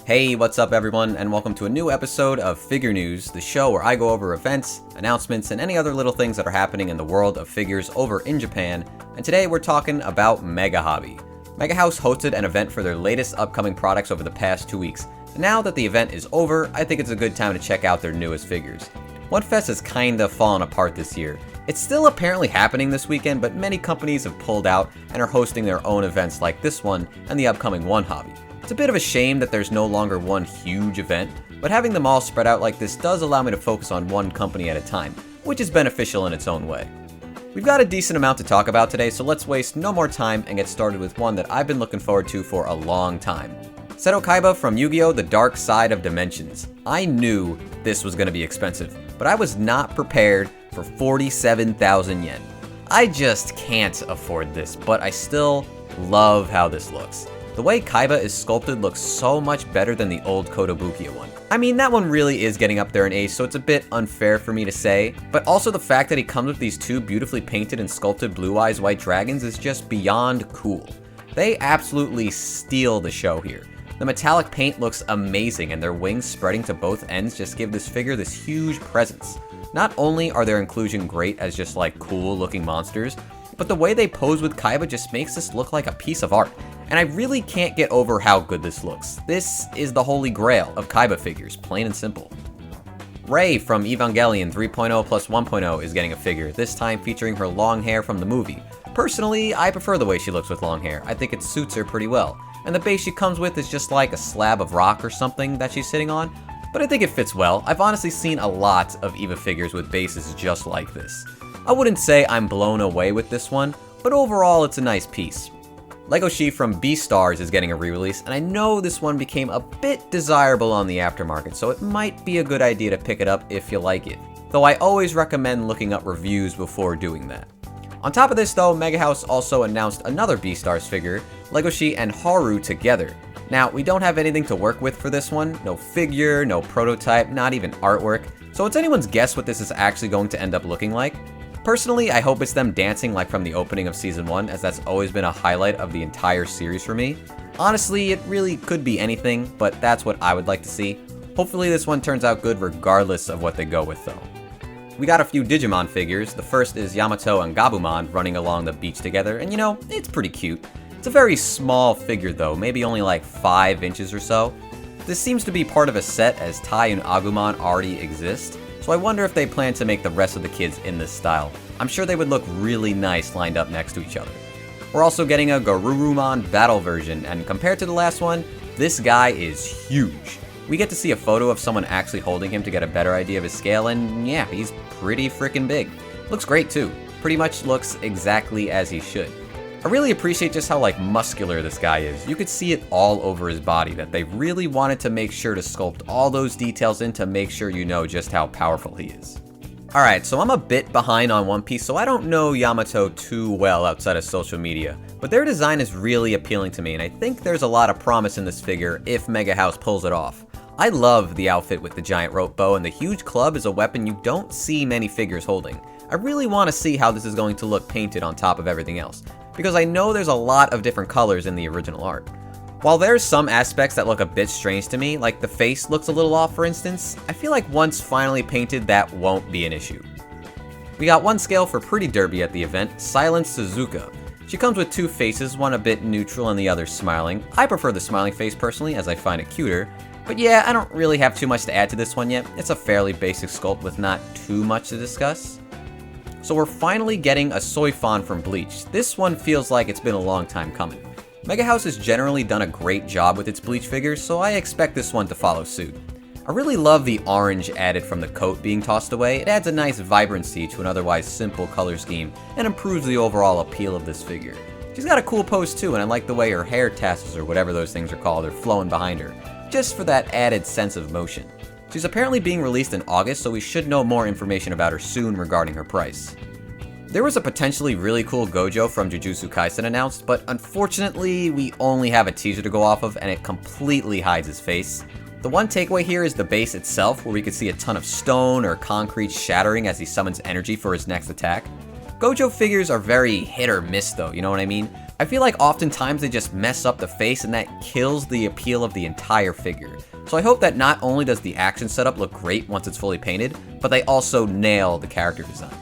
Hey, what's up everyone, and welcome to a new episode of Figure News, the show where I go over events, announcements, and any other little things that are happening in the world of figures over in Japan, and today we're talking about Megahobby. Megahouse hosted an event for their latest upcoming products over the past 2 weeks, and now that the event is over, I think it's a good time to check out their newest figures. One Fest has kinda fallen apart this year. It's still apparently happening this weekend, but many companies have pulled out and are hosting their own events like this one and the upcoming One Hobby. It's a bit of a shame that there's no longer one huge event, but having them all spread out like this does allow me to focus on one company at a time, which is beneficial in its own way. We've got a decent amount to talk about today, so let's waste no more time and get started with one that I've been looking forward to for a long time. Seto Kaiba from Yu-Gi-Oh! The Dark Side of Dimensions. I knew this was going to be expensive, but I was not prepared for 47,000 yen. I just can't afford this, but I still love how this looks. The way Kaiba is sculpted looks so much better than the old Kotobukiya one. I mean, that one really is getting up there in age, so it's a bit unfair for me to say, but also the fact that he comes with these two beautifully painted and sculpted Blue Eyes White Dragons is just beyond cool. They absolutely steal the show here. The metallic paint looks amazing, and their wings spreading to both ends just give this figure this huge presence. Not only are their inclusion great as just like cool looking monsters, but the way they pose with Kaiba just makes this look like a piece of art. And I really can't get over how good this looks. This is the holy grail of Kaiba figures, plain and simple. Rei from Evangelion 3.0 plus 1.0 is getting a figure, this time featuring her long hair from the movie. Personally, I prefer the way she looks with long hair. I think it suits her pretty well. And the base she comes with is just like a slab of rock or something that she's sitting on, but I think it fits well. I've honestly seen a lot of Eva figures with bases just like this. I wouldn't say I'm blown away with this one, but overall it's a nice piece. Lego She from Beastars is getting a re-release, and I know this one became a bit desirable on the aftermarket, so it might be a good idea to pick it up if you like it. Though I always recommend looking up reviews before doing that. On top of this though, Megahouse also announced another Beastars figure, Lego She and Haru together. Now, we don't have anything to work with for this one, no figure, no prototype, not even artwork, so it's anyone's guess what this is actually going to end up looking like. Personally, I hope it's them dancing like from the opening of Season 1, as that's always been a highlight of the entire series for me. Honestly, it really could be anything, but that's what I would like to see. Hopefully this one turns out good regardless of what they go with though. We got a few Digimon figures. The first is Yamato and Gabumon running along the beach together, and you know, it's pretty cute. It's a very small figure though, maybe only like 5 inches or so. This seems to be part of a set as Tai and Agumon already exist. So I wonder if they plan to make the rest of the kids in this style. I'm sure they would look really nice lined up next to each other. We're also getting a Garurumon battle version, and compared to the last one, this guy is huge. We get to see a photo of someone actually holding him to get a better idea of his scale, and yeah, he's pretty freaking big. Looks great too. Pretty much looks exactly as he should. I really appreciate just how muscular this guy is. You could see it all over his body, that they really wanted to make sure to sculpt all those details in to make sure you know just how powerful he is. Alright, so I'm a bit behind on One Piece, so I don't know Yamato too well outside of social media, but their design is really appealing to me, and I think there's a lot of promise in this figure if Megahouse pulls it off. I love the outfit with the giant rope bow, and the huge club is a weapon you don't see many figures holding. I really want to see how this is going to look painted on top of everything else, because I know there's a lot of different colors in the original art. While there's some aspects that look a bit strange to me, like the face looks a little off for instance, I feel like once finally painted that won't be an issue. We got one scale for Pretty Derby at the event, Silence Suzuka. She comes with 2 faces, one a bit neutral and the other smiling. I prefer the smiling face personally as I find it cuter, but yeah, I don't really have too much to add to this one yet. It's a fairly basic sculpt with not too much to discuss. So we're finally getting a Soifon from Bleach. This one feels like it's been a long time coming. Megahouse has generally done a great job with its Bleach figures, so I expect this one to follow suit. I really love the orange added from the coat being tossed away. It adds a nice vibrancy to an otherwise simple color scheme and improves the overall appeal of this figure. She's got a cool pose too, and I like the way her hair tassels, or whatever those things are called, are flowing behind her, just for that added sense of motion. She's apparently being released in August, so we should know more information about her soon regarding her price. There was a potentially really cool Gojo from Jujutsu Kaisen announced, but unfortunately we only have a teaser to go off of and it completely hides his face. The one takeaway here is the base itself, where we could see a ton of stone or concrete shattering as he summons energy for his next attack. Gojo figures are very hit or miss though, you know what I mean? I I feel like oftentimes they just mess up the face and that kills the appeal of the entire figure. So I hope that not only does the action setup look great once it's fully painted, but they also nail the character design.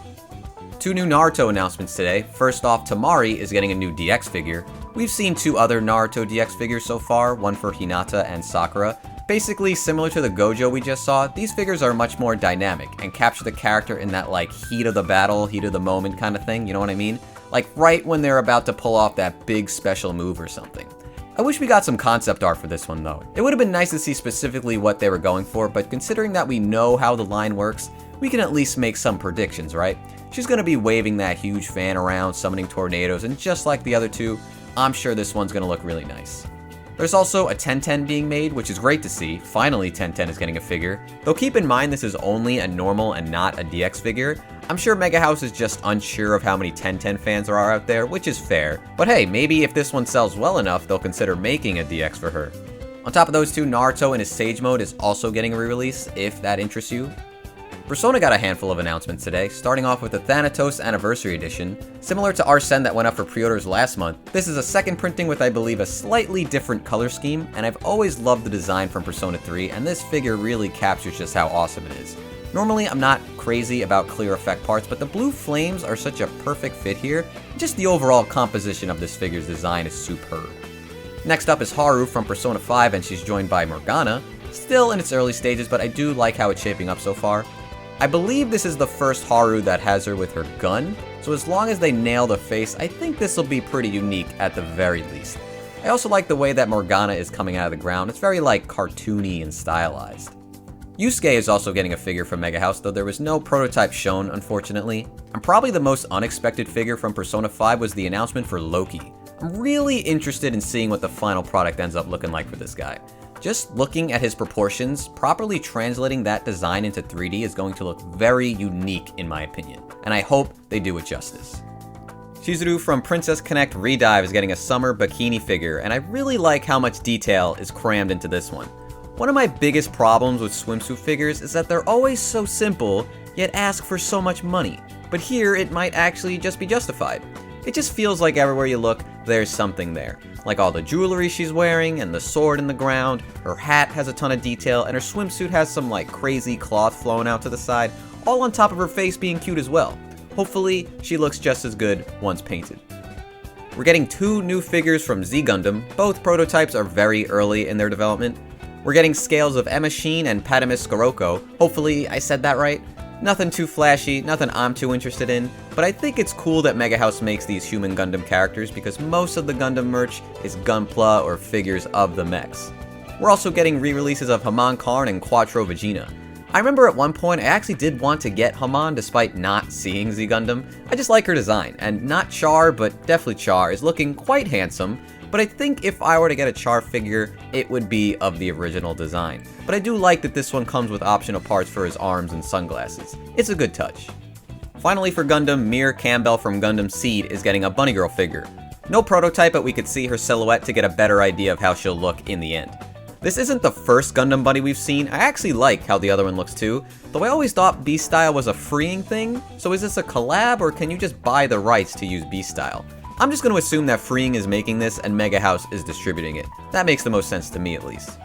2 new Naruto announcements today. First off, Tamari is getting a new DX figure. We've seen 2 other Naruto DX figures so far, one for Hinata and Sakura. Basically similar to the Gojo we just saw, these figures are much more dynamic and capture the character in that like heat of the battle, heat of the moment kind of thing, you know what I mean? Like right when they're about to pull off that big special move or something. I wish we got some concept art for this one though. It would have been nice to see specifically what they were going for, but considering that we know how the line works, we can at least make some predictions, right? She's gonna be waving that huge fan around, summoning tornadoes, and just like the other 2, I'm sure this one's gonna look really nice. There's also a 1010 being made, which is great to see. Finally 1010 is getting a figure. Though keep in mind this is only a normal and not a DX figure. I'm sure Megahouse is just unsure of how many 1010 fans there are out there, which is fair. But hey, maybe if this one sells well enough, they'll consider making a DX for her. On top of those 2, Naruto in his Sage mode is also getting a re-release, if that interests you. Persona got a handful of announcements today, starting off with the Thanatos Anniversary Edition. Similar to Arsene that went up for pre-orders last month, this is a second printing with I believe a slightly different color scheme, and I've always loved the design from Persona 3, and this figure really captures just how awesome it is. Normally I'm not crazy about clear effect parts, but the blue flames are such a perfect fit here, just the overall composition of this figure's design is superb. Next up is Haru from Persona 5, and she's joined by Morgana. Still in its early stages, but I do like how it's shaping up so far. I believe this is the first Haru that has her with her gun, so as long as they nail the face, I think this will be pretty unique at the very least. I also like the way that Morgana is coming out of the ground. It's very like cartoony and stylized. Yusuke is also getting a figure from Megahouse, though there was no prototype shown, unfortunately. And probably the most unexpected figure from Persona 5 was the announcement for Loki. I'm really interested in seeing what the final product ends up looking like for this guy. Just looking at his proportions, properly translating that design into 3D is going to look very unique in my opinion, and I hope they do it justice. Chizuru from Princess Connect Redive is getting a summer bikini figure, and I really like how much detail is crammed into this one. One of my biggest problems with swimsuit figures is that they're always so simple, yet ask for so much money. But here, it might actually just be justified. It just feels like everywhere you look, there's something there. Like all the jewelry she's wearing, and the sword in the ground, her hat has a ton of detail, and her swimsuit has some like crazy cloth flowing out to the side, all on top of her face being cute as well. Hopefully, she looks just as good once painted. We're getting 2 new figures from Z Gundam. Both prototypes are very early in their development. We're getting scales of Emma Sheen and Patamis Skoroko. Hopefully I said that right. Nothing too flashy, nothing I'm too interested in, but I think it's cool that Megahouse makes these human Gundam characters because most of the Gundam merch is Gunpla or figures of the mechs. We're also getting re-releases of Haman Karn and Quattro Vegeta. I remember at one point I actually did want to get Haman despite not seeing Z Gundam. I just like her design, and not Char, but definitely Char is looking quite handsome, but I think if I were to get a Char figure, it would be of the original design. But I do like that this one comes with optional parts for his arms and sunglasses. It's a good touch. Finally for Gundam, Mir Campbell from Gundam Seed is getting a Bunny Girl figure. No prototype, but we could see her silhouette to get a better idea of how she'll look in the end. This isn't the first Gundam Bunny we've seen. I actually like how the other one looks too, though I always thought Beast-style was a freeing thing, so is this a collab or can you just buy the rights to use Beast-style? I'm just going to assume that Freeing is making this and Megahouse is distributing it. That makes the most sense to me at least.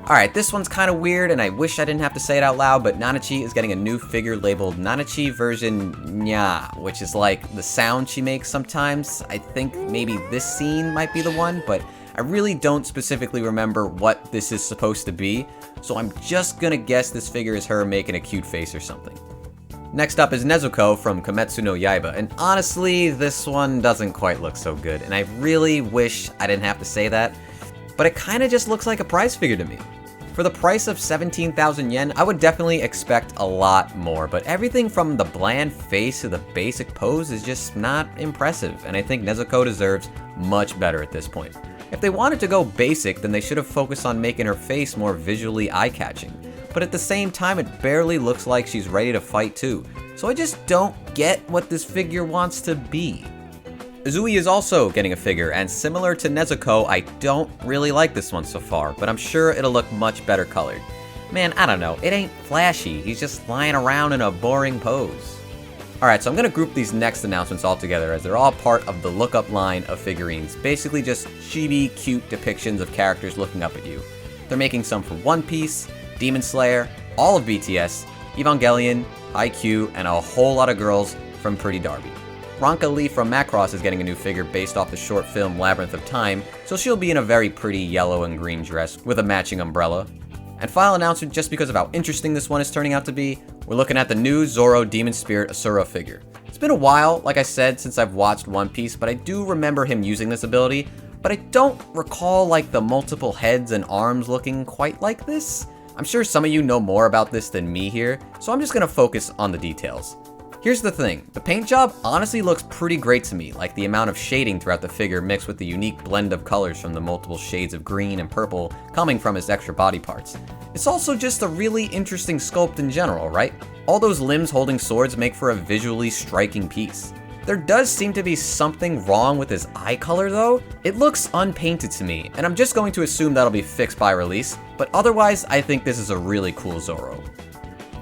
Alright, this one's kind of weird and I wish I didn't have to say it out loud, but Nanachi is getting a new figure labeled Nanachi version Nya, which is like the sound she makes sometimes. I think maybe this scene might be the one, but I really don't specifically remember what this is supposed to be, so I'm just gonna guess this figure is her making a cute face or something. Next up is Nezuko from Kimetsu no Yaiba, and honestly, this one doesn't quite look so good, and I really wish I didn't have to say that, but it kinda just looks like a prize figure to me. For the price of 17,000 yen, I would definitely expect a lot more, but everything from the bland face to the basic pose is just not impressive, and I think Nezuko deserves much better at this point. If they wanted to go basic, then they should have focused on making her face more visually eye-catching. But at the same time, it barely looks like she's ready to fight too. So I just don't get what this figure wants to be. Uzui is also getting a figure, and similar to Nezuko, I don't really like this one so far, but I'm sure it'll look much better colored. Man, I don't know, it ain't flashy, he's just lying around in a boring pose. Alright, so I'm going to group these next announcements all together as they're all part of the lookup line of figurines. Basically just chibi, cute depictions of characters looking up at you. They're making some for One Piece, Demon Slayer, all of BTS, Evangelion, IQ, and a whole lot of girls from Pretty Derby. Ronka Lee from Macross is getting a new figure based off the short film Labyrinth of Time, so she'll be in a very pretty yellow and green dress with a matching umbrella. And final announcement, just because of how interesting this one is turning out to be, we're looking at the new Zoro Demon Spirit Asura figure. It's been a while, like I said, since I've watched One Piece, but I do remember him using this ability, but I don't recall like the multiple heads and arms looking quite like this. I'm sure some of you know more about this than me here, so I'm just gonna focus on the details. Here's the thing, the paint job honestly looks pretty great to me, like the amount of shading throughout the figure mixed with the unique blend of colors from the multiple shades of green and purple coming from his extra body parts. It's also just a really interesting sculpt in general, right? All those limbs holding swords make for a visually striking piece. There does seem to be something wrong with his eye color though. It looks unpainted to me, and I'm just going to assume that'll be fixed by release, but otherwise I think this is a really cool Zoro.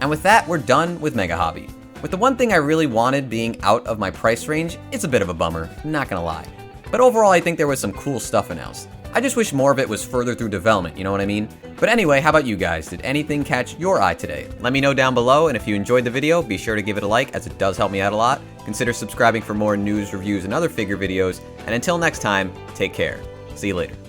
And with that, we're done with Megahobby. With the one thing I really wanted being out of my price range, it's a bit of a bummer, not gonna lie. But overall, I think there was some cool stuff announced. I just wish more of it was further through development, you know what I mean? But anyway, how about you guys? Did anything catch your eye today? Let me know down below, and if you enjoyed the video, be sure to give it a like, as it does help me out a lot. Consider subscribing for more news, reviews, and other figure videos, and until next time, take care. See you later.